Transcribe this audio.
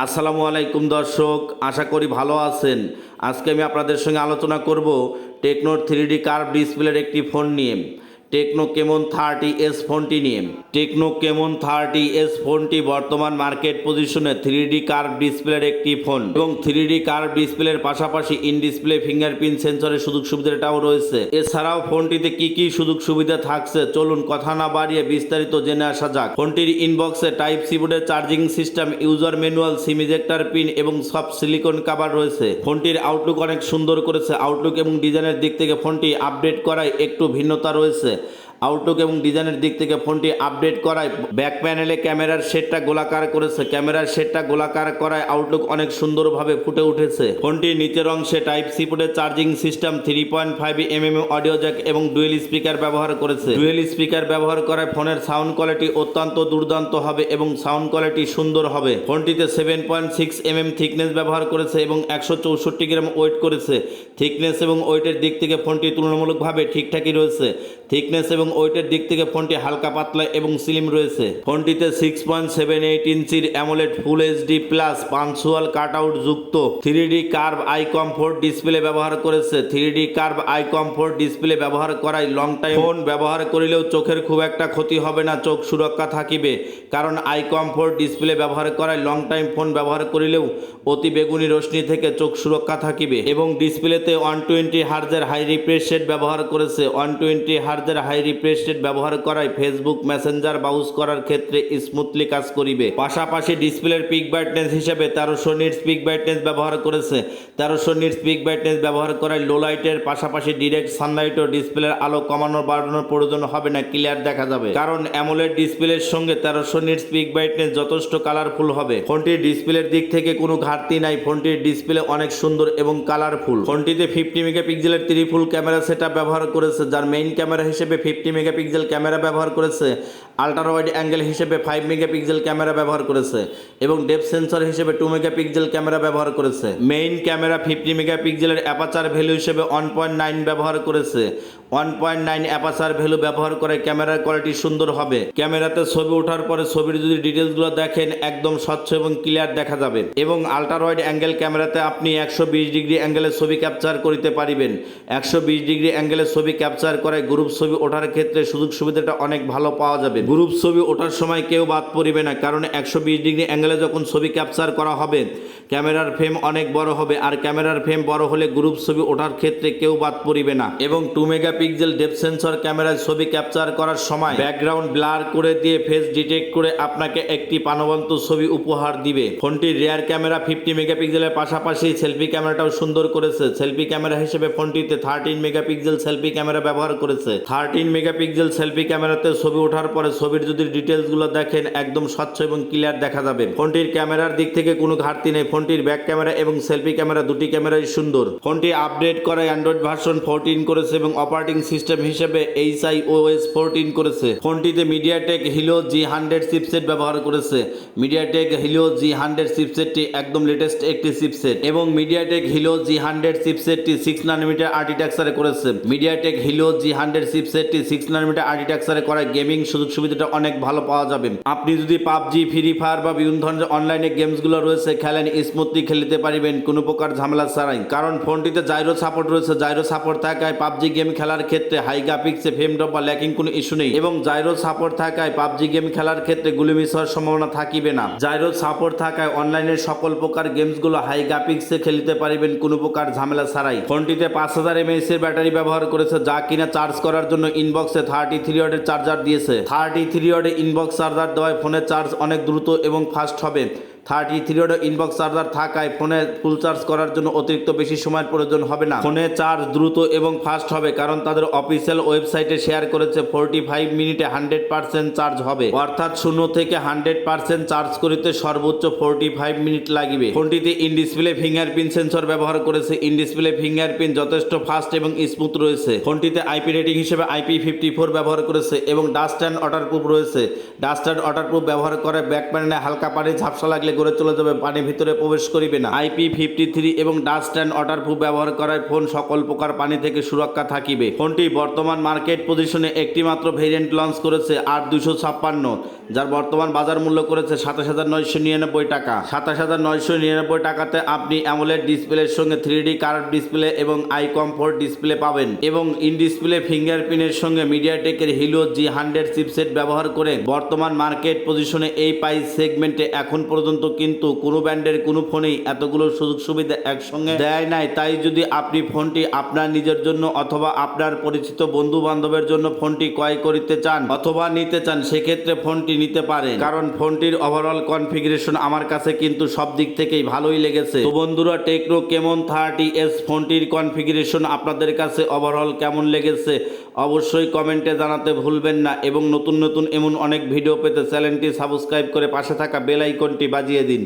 আসসালামু আলাইকুম দর্শক, আশা করি ভালো আছেন। আজকে আমি আপনাদের সঙ্গে আলোচনা করব টেকনোর 3D কার্ভ ডিসপ্লের একটি ফোন নিয়ে, টেকনো কেমন 30s ফোনটি নিয়ে। টেকনো কেমন 30s ফোনটি বর্তমান মার্কেট পজিশনে 3D কার্ভ ডিসপ্লের একটি ফোন এবং 3D কার্ভ ডিসপ্লের পাশাপাশি ইন ডিসপ্লে ফিঙ্গারপ্রিন্ট সেন্সরের সুযোগ সুবিধাটাও রয়েছে। এছাড়াও ফোনটিতে কি কি সুযোগ সুবিধা থাকছে চলুন কথা না বাড়িয়ে বিস্তারিত জেনে আসা যাক। ফোনটির ইনবক্সে টাইপ সি বোর্ডের চার্জিং সিস্টেম, ইউজার ম্যানুয়াল, সিম ইজেক্টর পিন এবং সফট সিলিকন কভার রয়েছে। ফোনটির আউটলুক অনেক সুন্দর করেছে। আউটলুক এবং ডিজাইনের দিক থেকে ফোনটি আপডেট করায় একটু ভিন্নতা রয়েছে। আউটলুক এবং ডিজাইনের দিক থেকে ফোনটি আপডেট করায় ব্যাক প্যানেলে ক্যামেরার শেডটা গোলাকার করেছে। ক্যামেরার শেডটা গোলাকার করায় আউটলুক অনেক সুন্দরভাবে ফুটে উঠেছে। ফোনটির নিচের অংশে টাইপ সি পোর্টের charging system, 3.5mm audio Jack এবং ডুয়েল স্পিকার ব্যবহার করেছে। ডুয়েল স্পিকার ব্যবহার করায় ফোনের সাউন্ড কোয়ালিটি অত্যন্ত দুর্দান্ত হবে এবং সাউন্ড কোয়ালিটি সুন্দর হবে। ফোনটিতে 7.6mm থিকনেস ব্যবহার করেছে এবং 164 গ্রাম ওয়েট করেছে। থিকনেস এবং ওয়েটের দিক থেকে ফোনটি তুলনামূলকভাবে ঠিকঠাকই রয়েছে। থিকনেস এবং ওয়েটের দিক থেকে ফোনটি হালকা পাতলা এবং স্লিম রয়েছে। ফোনটিতে 6.78 ইঞ্চির AMOLED full HD plus punctual cutout যুক্ত 3D curve eye comfort display ব্যবহার করেছে। 3D curve eye comfort display ব্যবহার করায় লং টাইম ফোন ব্যবহার করিলেও চোখের খুব একটা ক্ষতি হবে না, চোখ সুরক্ষা থাকিবে। কারণ আই কমফোর্ট ডিসপ্লে ব্যবহার করায় লং টাইম ফোন ব্যবহার করিলেও অতি বেগুনি রশ্মি থেকে চোখ সুরক্ষা থাকিবে। এবং ডিসপ্লেতে 120 হার্জের হাই রিফ্রেশ রেট ব্যবহার করেছে। 120 হার্জের হাই রিফ্রেশ রেট ব্যবহার করায় ফেসবুক মেসেঞ্জার ব্রাউজ করার ক্ষেত্রে স্মুথলি কাজ করিবে। পাশাপাশি ডিসপ্লের পিক ব্রাইটনেস হিসেবে 1300 নিটস পিক ব্রাইটনেস ব্যবহার করেছে। 1300 নিটস পিক ব্রাইটনেস ব্যবহার করায় লো লাইটের পাশাপাশি ডিরেক্ট সানলাইটও ডিসপ্লের আলো কমানোর বাড়ানোর প্রয়োজন হবে না, ক্লিয়ার দেখা যাবে। কারণ অ্যামোলেড ডিসপ্লের সঙ্গে 1300 নিটস পিক ব্রাইটনেস যথেষ্ট কালারফুল হবে। ফোনটির ডিসপ্লের দিক থেকে কোনো ঘাটতি নাই। ফোনটির ডিসপ্লে অনেক সুন্দর এবং কালারফুল। ফোনটিতে 50 মেগাপিক্সেলের ত্রিফুল ক্যামেরা সেটআপ ব্যবহার করেছে, যার মেইন ক্যামেরা হিসেবে 50 মেগাপিক্সেল ক্যামেরা ব্যবহার করেছে। আল্ট্রা ওয়াইড অ্যাঙ্গেল হিসেবে 5 মেগাপিক্সেল ক্যামেরা ব্যবহার করেছে এবং ডেপথ সেন্সর হিসেবে 2 মেগাপিক্সেল ক্যামেরা ব্যবহার করেছে। মেইন ক্যামেরা 50 মেগাপিক্সেলের অ্যাপাচার ভ্যালু হিসেবে 1.9 ব্যবহার করেছে। 1.9 অ্যাপাচার ভ্যালু ব্যবহার করে ক্যামেরার কোয়ালিটি সুন্দর হবে। ক্যামেরাতে ছবি ওঠার পরে ছবির যদি ডিটেলসগুলো দেখেন একদম স্বচ্ছ এবং ক্লিয়ার দেখা যাবে। এবং আল্ট্রা ওয়াইড অ্যাঙ্গেল ক্যামেরাতে আপনি 120 ডিগ্রি অ্যাঙ্গেলের ছবি ক্যাপচার করতে পারিবেন। 120 ডিগ্রি অ্যাঙ্গেলের ছবি ক্যাপচার করে গ্রুপ ছবি ওঠার ক্ষেত্রে সুযোগ সুবিধাটা অনেক ভালো পাওয়া যাবে। গ্রুপ ছবি ওঠার সময় কেউ বাদ পড়িবে না, কারণ 120 ডিগ্রি অ্যাঙ্গেলে যখন ছবি ক্যাপচার করা হবে ক্যামেরার ফ্রেম অনেক বড় হবে, আর ক্যামেরার ফ্রেম বড় হলে গ্রুপ ছবি ওঠার ক্ষেত্রে কেউ বাদ পড়িবে না। এবং 2 মেগাপিক্সেল ডেপথ সেন্সর ক্যামেরায় ছবি ক্যাপচার করার সময় ব্যাকগ্রাউন্ড ব্লার করে দিয়ে ফেস ডিটেক্ট করে আপনাকে একটি প্রাণবন্ত ছবি উপহার দিবে। ফোনটির রিয়ার ক্যামেরা 50 মেগাপিক্সেলের পাশাপাশি সেলফি ক্যামেরাটাও সুন্দর করেছে। সেলফি ক্যামেরা হিসেবে ফোনটিতে 13 মেগাপিক্সেল সেলফি ক্যামেরা ব্যবহার করেছে। 13 মেগাপিক্সেল সেলফি ক্যামেরাতে ছবি ওঠার পরে ছবির যদি ডিটেলসগুলো দেখেন একদম স্বচ্ছ এবং ক্লিয়ার দেখা যাবে। ফোনটির ক্যামেরার দিক থেকে কোনো ঘাটতি নেই। ফোনটির ব্যাক ক্যামেরা এবং সেলফি ক্যামেরা দুটি ক্যামেরাই সুন্দর। ফোনটি আপডেট করে অ্যান্ড্রয়েড ভার্সন 14 করেছে এবং অপারেটিং সিস্টেম হিসেবে HiOS 14 করেছে। ফোনটিতে মিডিয়াটেক হিলিও G100 চিপসেট ব্যবহার করেছে। মিডিয়াটেক হিলিও G100 চিপসেটটি একদম লেটেস্ট একটি চিপসেট এবং মিডিয়াটেক হিলিও G100 চিপসেটটি 6 নানোমিটার আর্কিটেকচারে করেছে। মিডিয়াটেক হিলিও G100 চিপসেটটি 6 নানোমিটার আর্কিটেকচারে করায় গেমিং সুযোগ সুবিধাটা অনেক ভালো পাওয়া যাবে। আপনি যদি পাবজি, ফ্রি ফায়ার বা বিভিন্ন ধরনের অনলাইনে গেমসগুলো রয়েছে খেলেন, স্মুথলি খেলতে পারবেন কোনো প্রকার ঝামেলা ছাড়াই। কারণ ফোনটিতে জাইরো সাপোর্ট রয়েছে। জাইরো সাপোর্ট থাকায় পাবজি গেম খেলার ক্ষেত্রে হাই গ্রাফিক্সে ফ্রেম ড্রপ বা ল্যাকিং কোনো ইস্যু নেই। এবং জাইরো সাপোর্ট থাকায় পাবজি গেম খেলার ক্ষেত্রে গুলি মিস হওয়ার সম্ভাবনা থাকিবে না। জাইরো সাপোর্ট থাকায় অনলাইনের সকল প্রকার গেমসগুলো হাই গ্রাফিক্সে খেলতে পারবেন কোনো প্রকার ঝামেলা ছাড়াই। ফোনটিতে 5000 mAh এর ব্যাটারি ব্যবহার করেছে, যা কিনা চার্জ করার জন্য ইনবক্সে 33 ওয়াটের চার্জার দিয়েছে। 33 ওয়াটের ইনবক্স চার্জার দেওয়ায় ফোনের চার্জ অনেক দ্রুত এবং ফাস্ট হবে। 33 ওয়াটের ইনবক্স চার্জার থাকায় ফোনে ফুল চার্জ করার জন্য অতিরিক্ত বেশি সময়ের প্রয়োজন হবে না। ফোনে চার্জ দ্রুত এবং ফাস্ট হবে, কারণ তাদের অফিসিয়াল ওয়েবসাইটে শেয়ার করেছে 45 মিনিটে 100% চার্জ হবে। অর্থাৎ 0 থেকে 100% চার্জ করতে সর্বোচ্চ 45 মিনিট লাগবে। ফোনটিতে ইন ডিসপ্লে ফিঙ্গারপ্রিন্ট সেন্সর ব্যবহার করেছে। ইন ডিসপ্লে ফিঙ্গারপ্রিন্ট যথেষ্ট ফাস্ট এবং স্মুথ রয়েছে। ফোনটিতে আইপি রেটিং হিসেবে IP54 ব্যবহার করেছে এবং ডাস্ট অ্যান্ড ওয়াটারপ্রুফ রয়েছে। ডাস্ট অ্যান্ড ওয়াটারপ্রুফ ব্যবহার করে ব্যাক প্যানেলে হালকা পানি ঝাপসা লাগলে থাকলে গড়ে চলে যাবে, পানি ভিতরে প্রবেশ করিবে না। IP53 এবং ডাস্ট অ্যান্ড ওয়াটারপ্রুফ ব্যবহার করায় ফোন সকল প্রকার পানি থেকে সুরক্ষা থাকিবে। ফোনটি বর্তমান মার্কেট পজিশনে একটি মাত্র ভেরিয়েন্ট লঞ্চ করেছে 8256, যার বর্তমান বাজার মূল্য করেছে 27,999 টাকা। 27,999 টাকাতে আপনি অ্যামোলেড ডিসপ্লের সঙ্গে 3D কার্ভ ডিসপ্লে এবং আই কমফোর্ট ডিসপ্লে পাবেন এবং ইন ডিসপ্লে ফিঙ্গারপ্রিন্টের সঙ্গে মিডিয়াটেকের হিলিও G100 চিপসেট ব্যবহার করে বর্তমান মার্কেট পজিশনে এই প্রাইস সেগমেন্টে এখন পর্যন্ত কিন্তু কোনো ব্র্যান্ডের কোনো ফোনেই এতগুলো সুযোগ সুবিধা একসঙ্গে দেয় নাই। তাই যদি আপনি ফোনটি আপনার নিজের জন্য অথবা আপনার পরিচিত বন্ধু বান্ধবের জন্য ফোনটি ক্রয় করিতে চান অথবা নিতে চান, সেক্ষেত্রে ফোনটি নিতে পারেন, কারণ ফোনটির ওভারঅল কনফিগারেশন আমার কাছে কিন্তু সব দিক থেকেই ভালোই লেগেছে। তো বন্ধুরা, টেকনো কেমন 30s ফোনটির কনফিগারেশন আপনাদের কাছে ওভারঅল কেমন লেগেছে অবশ্যই কমেন্টে জানাতে ভুলবেন না এবং নতুন নতুন এমন অনেক ভিডিও পেতে চ্যানেলটি সাবস্ক্রাইব করে পাশে থাকা বেল আইকনটি বাজিয়ে দিন।